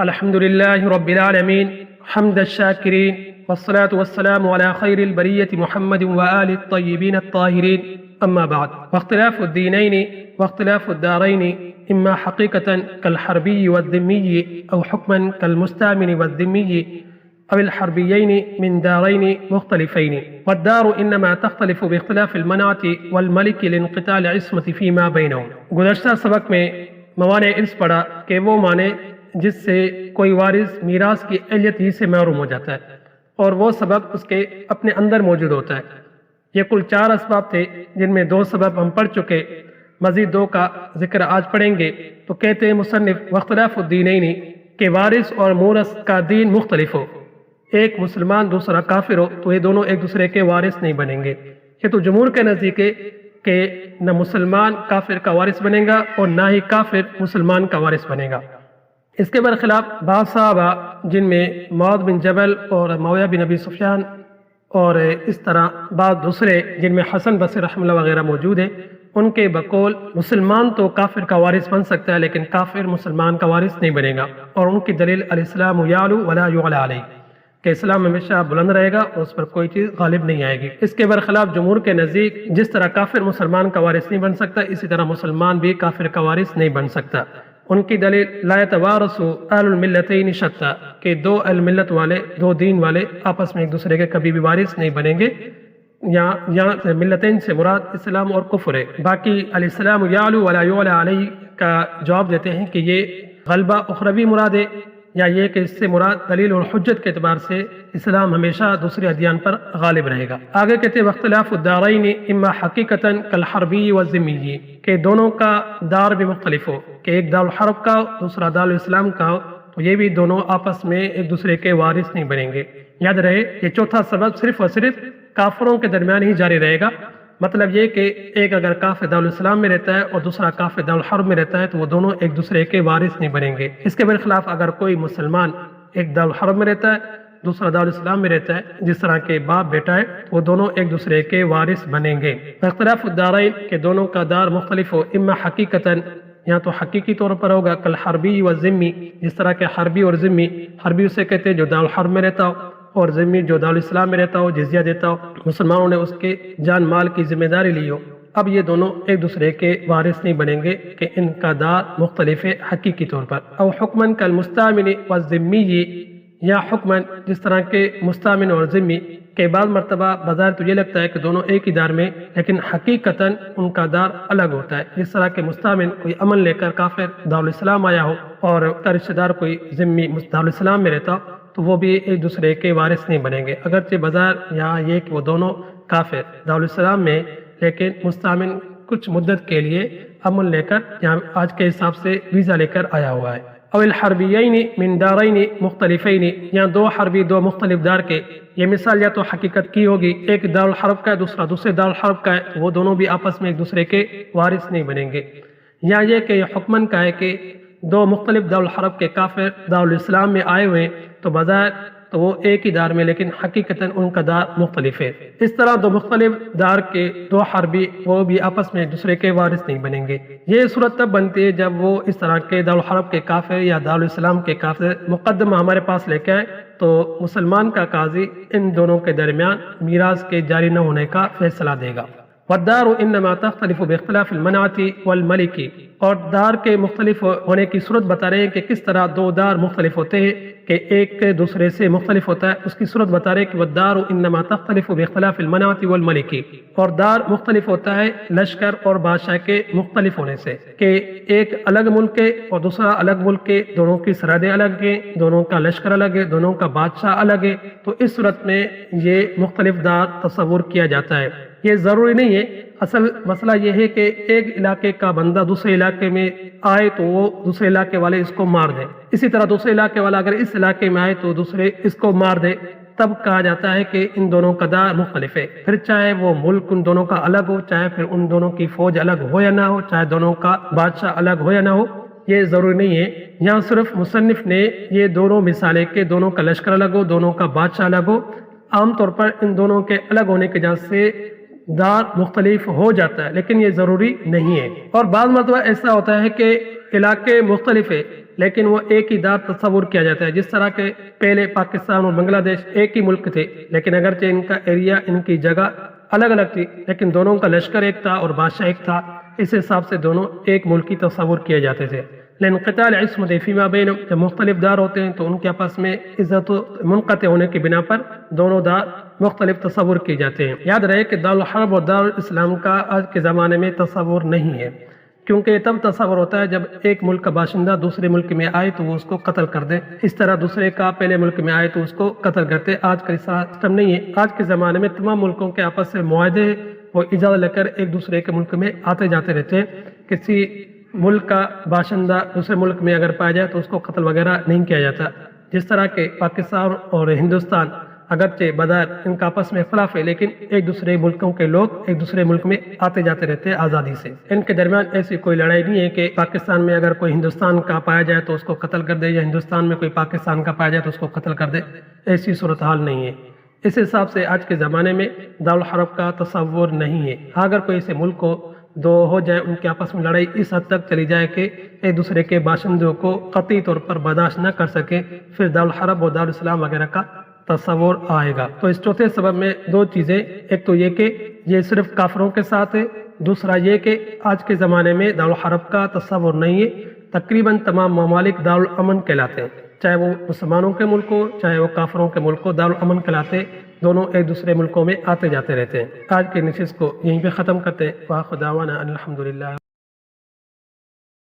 الحمد لله رب العالمين حمد الشاكرين والصلاة والسلام على خير البرية محمد وآل الطيبين الطاهرين أما بعد. واختلاف الدينين واختلاف الدارين إما حقيقة كالحربي والذمي أو حكما كالمستأمن والذمي أو الحربيين من دارين مختلفين. والدار إنما تختلف باختلاف المنعة والملك لانقطاع العصمة فيما بينهم. گزشتہ سبق میں موانع ارث پڑھا کہ وہ معنی جس سے کوئی وارث میراث کی اہلیت ہی سے محروم ہو جاتا ہے اور وہ سبب اس کے اپنے اندر موجود ہوتا ہے. یہ کل 4 اسباب تھے جن میں 2 سبب ہم پڑھ چکے، مزید 2 کا ذکر آج پڑھیں گے. تو کہتے ہیں مصنف واختلاف الدینین کہ وارث اور مورث کا دین مختلف ہو، ایک مسلمان دوسرا کافر ہو تو یہ دونوں ایک دوسرے کے وارث نہیں بنیں گے. یہ تو جمہور کے نزدیک ہے کہ نہ مسلمان کافر کا وارث بنے گا اور نہ ہی کافر مسلمان کا وارث بنے گا. اس کے برخلاف بعض صحابہ جن میں معاذ بن جبل اور معاویہ بن ابی سفیان اور اس طرح بعض دوسرے جن میں حسن بصری رحمہ اللہ وغیرہ موجود ہیں، ان کے بقول مسلمان تو کافر کا وارث بن سکتا ہے لیکن کافر مسلمان کا وارث نہیں بنے گا. اور ان کی دلیل الاسلام یعلو ولا یعلی علیہ کہ اسلام ہمیشہ بلند رہے گا اور اس پر کوئی چیز غالب نہیں آئے گی. اس کے برخلاف جمہور کے نزدیک جس طرح کافر مسلمان کا وارث نہیں بن سکتا اسی طرح مسلمان بھی کافر کا وارث نہیں بن سکتا. ان کی دلیل لا یتوارث اہل الملتین شتیٰ کہ 2 اہل ملت والے 2 دین والے آپس میں ایک دوسرے کے کبھی بھی وارث نہیں بنیں گے. یہاں ملتین سے مراد اسلام اور کفر ہے. باقی الاسلام یعلو ولا یعلی علیہ کا جواب دیتے ہیں کہ یہ غلبہ اخروی مراد ہے یا یہ کہ اس سے مراد دلیل اور حجت کے اعتبار سے اسلام ہمیشہ دوسرے ادیان پر غالب رہے گا. آگے کہتے ہیں واختلاف الدارین اما حقیقتاً کالحربی والذمی کہ دونوں کا دار بھی مختلف ہو، کہ ایک دار الحرب کا ہو دوسرا دار الاسلام کا ہو تو یہ بھی دونوں آپس میں ایک دوسرے کے وارث نہیں بنیں گے. یاد رہے یہ چوتھا سبب صرف اور صرف کافروں کے درمیان ہی جاری رہے گا. مطلب یہ کہ ایک اگر کافر دارالاسلام میں رہتا ہے اور دوسرا کافر دارالحرب میں رہتا ہے تو وہ دونوں ایک دوسرے کے وارث نہیں بنیں گے. اس کے برخلاف اگر کوئی مسلمان ایک دارالحرب میں رہتا ہے دوسرا دارالاسلام میں رہتا ہے جس طرح کے باپ بیٹا ہے تو وہ دونوں ایک دوسرے کے وارث بنیں گے. اختلاف الدارین کہ دونوں کا دار مختلف ہو، اما حقیقتاً یا تو حقیقی طور پر ہوگا کالحربی و ذمی جس طرح کے حربی اور ذمی. حربی اسے کہتے ہیں جو دارالحرب میں رہتا ہو اور ذمی جو دارالاسلام میں رہتا ہو جزیہ دیتا ہو، مسلمانوں نے اس کے جان مال کی ذمہ داری لی ہو. اب یہ دونوں ایک دوسرے کے وارث نہیں بنیں گے کہ ان کا دار مختلف ہے حقیقی طور پر. او حکمن کالمستامن والذمی یا حکمن جس طرح کے مستامن اور ذمی کہ بعض مرتبہ بظاہر تو یہ لگتا ہے کہ دونوں ایک ہی دار میں لیکن حقیقتاً ان کا دار الگ ہوتا ہے. جس طرح کے مستامن کوئی امن لے کر کافر دارالاسلام آیا ہو اور اس کا رشتہ دار کوئی ذمی دارالاسلام میں رہتا ہو تو وہ بھی ایک دوسرے کے وارث نہیں بنیں گے. اگرچہ بظاہر یہاں یہ کہ وہ دونوں کافر دارالاسلام میں لیکن مستامن کچھ مدت کے لیے امن لے کر یہاں آج کے حساب سے ویزا لے کر آیا ہوا ہے. او الحربیین من دارین مختلفین یا 2 حربی 2 مختلف دار کے. یہ مثال یا تو حقیقت کی ہوگی ایک دارالحرب کا ہے دوسرا دوسرے دارالحرب کا ہے وہ دونوں بھی آپس میں ایک دوسرے کے وارث نہیں بنیں گے. یا یہ کہ یہ حکمن کا ہے کہ 2 مختلف دارالحرب کے کافر دارالاسلام میں آئے ہوئے تو بظاہر تو وہ ایک ہی دار میں لیکن حقیقتاً ان کا دار مختلف ہے. اس طرح 2 مختلف دار کے 2 حربی وہ بھی آپس میں ایک دوسرے کے وارث نہیں بنیں گے. یہ صورت تب بنتی ہے جب وہ اس طرح کے دارالحرب کے کافر یا دارالاسلام کے کافر مقدمہ ہمارے پاس لے کے آئے تو مسلمان کا قاضی ان دونوں کے درمیان میراث کے جاری نہ ہونے کا فیصلہ دے گا. والدار انما تختلف باختلاف المنعت والملک اور دار کے مختلف ہونے کی صورت بتا رہے ہیں کہ کس طرح 2 دار مختلف ہوتے ہیں کہ ایک دوسرے سے مختلف ہوتا ہے. اس کی صورت بتا رہے ہیں کہ والدار انما تختلف باختلاف المنعت والملک اور دار مختلف ہوتا ہے لشکر اور بادشاہ کے مختلف ہونے سے کہ ایک الگ ملک ہے اور دوسرا الگ ملک ہے، دونوں کی سرحدیں الگ ہیں، دونوں کا لشکر الگ ہے، دونوں کا بادشاہ الگ ہے. تو اس صورت میں یہ مختلف دار تصور کیا جاتا ہے. یہ ضروری نہیں ہے، اصل مسئلہ یہ ہے کہ ایک علاقے کا بندہ دوسرے علاقے میں آئے تو وہ دوسرے علاقے والے اس کو مار دیں، اسی طرح دوسرے علاقے والا اگر اس علاقے میں آئے تو دوسرے اس کو مار دے، تب کہا جاتا ہے کہ ان دونوں کا دار مختلف ہے. پھر چاہے وہ ملک ان دونوں کا الگ ہو، چاہے پھر ان دونوں کی فوج الگ ہو یا نہ ہو، چاہے دونوں کا بادشاہ الگ ہو یا نہ ہو، یہ ضروری نہیں ہے. یہاں صرف مصنف نے یہ دونوں مثالیں کہ دونوں کا لشکر الگ ہو، دونوں کا بادشاہ الگ ہو. عام طور پر ان دونوں کے الگ ہونے کی وجہ سے دار مختلف ہو جاتا ہے لیکن یہ ضروری نہیں ہے. اور بعض مرتبہ ایسا ہوتا ہے کہ علاقے مختلف ہے لیکن وہ ایک ہی دار تصور کیا جاتا ہے. جس طرح کے پہلے پاکستان اور بنگلہ دیش ایک ہی ملک تھے، لیکن اگرچہ ان کا ایریا، ان کی جگہ الگ الگ تھی، لیکن دونوں کا لشکر ایک تھا اور بادشاہ ایک تھا. اس حساب سے دونوں ایک ملک کی تصور کیے جاتے تھے. لانقطاع العصمت فیما بینہم، جب مختلف دار ہوتے ہیں تو ان کے آپس میں عزت و منقطع ہونے کی بنا پر دونوں دار مختلف تصور کیے جاتے ہیں. یاد رہے کہ دارالحرب اور دارالاسلام کا آج کے زمانے میں تصور نہیں ہے، کیونکہ تب تصور ہوتا ہے جب ایک ملک کا باشندہ دوسرے ملک میں آئے تو وہ اس کو قتل کر دے، اس طرح دوسرے کا پہلے ملک میں آئے تو اس کو قتل کرتے. آج کا سسٹم نہیں ہے. آج کے زمانے میں تمام ملکوں کے آپس میں معاہدے، وہ اجازت لے کر ایک دوسرے کے ملک میں آتے جاتے رہتے ہیں. کسی ملک کا باشندہ دوسرے ملک میں اگر پایا جائے تو اس کو قتل وغیرہ نہیں کیا جاتا. جس طرح کہ پاکستان اور ہندوستان اگرچہ بظاہر ان کا آپس میں اختلاف ہے، لیکن ایک دوسرے ملکوں کے لوگ ایک دوسرے ملک میں آتے جاتے رہتے ہیں آزادی سے. ان کے درمیان ایسی کوئی لڑائی نہیں ہے کہ پاکستان میں اگر کوئی ہندوستان کا پایا جائے تو اس کو قتل کر دے، یا ہندوستان میں کوئی پاکستان کا پایا جائے تو اس کو قتل کر دے. ایسی صورتحال نہیں ہے. اس حساب سے آج کے زمانے میں دارالحرب کا تصور نہیں ہے. اگر کوئی ایسے ملک کو دو ہو جائے، ان کے آپس میں لڑائی اس حد تک چلی جائے کہ ایک دوسرے کے باشندوں کو قطعی طور پر برداشت نہ کر سکے، پھر دارالحرب اور دارالاسلام وغیرہ کا تصور آئے گا. تو اس چوتھے سبب میں دو چیزیں، ایک تو یہ کہ یہ صرف کافروں کے ساتھ ہے، دوسرا یہ کہ آج کے زمانے میں دارالحرب کا تصور نہیں ہے. تقریباً تمام ممالک دارالامن کہلاتے ہیں، چاہے وہ مسلمانوں کے ملک ہو چاہے وہ کافروں کے ملک ہو، دارالامن کہلاتے. دونوں ایک دوسرے ملکوں میں آتے جاتے رہتے ہیں. آج کے نشست کو یہیں پہ ختم کرتے ہیں. وآخر دعوانا ان الحمدللہ.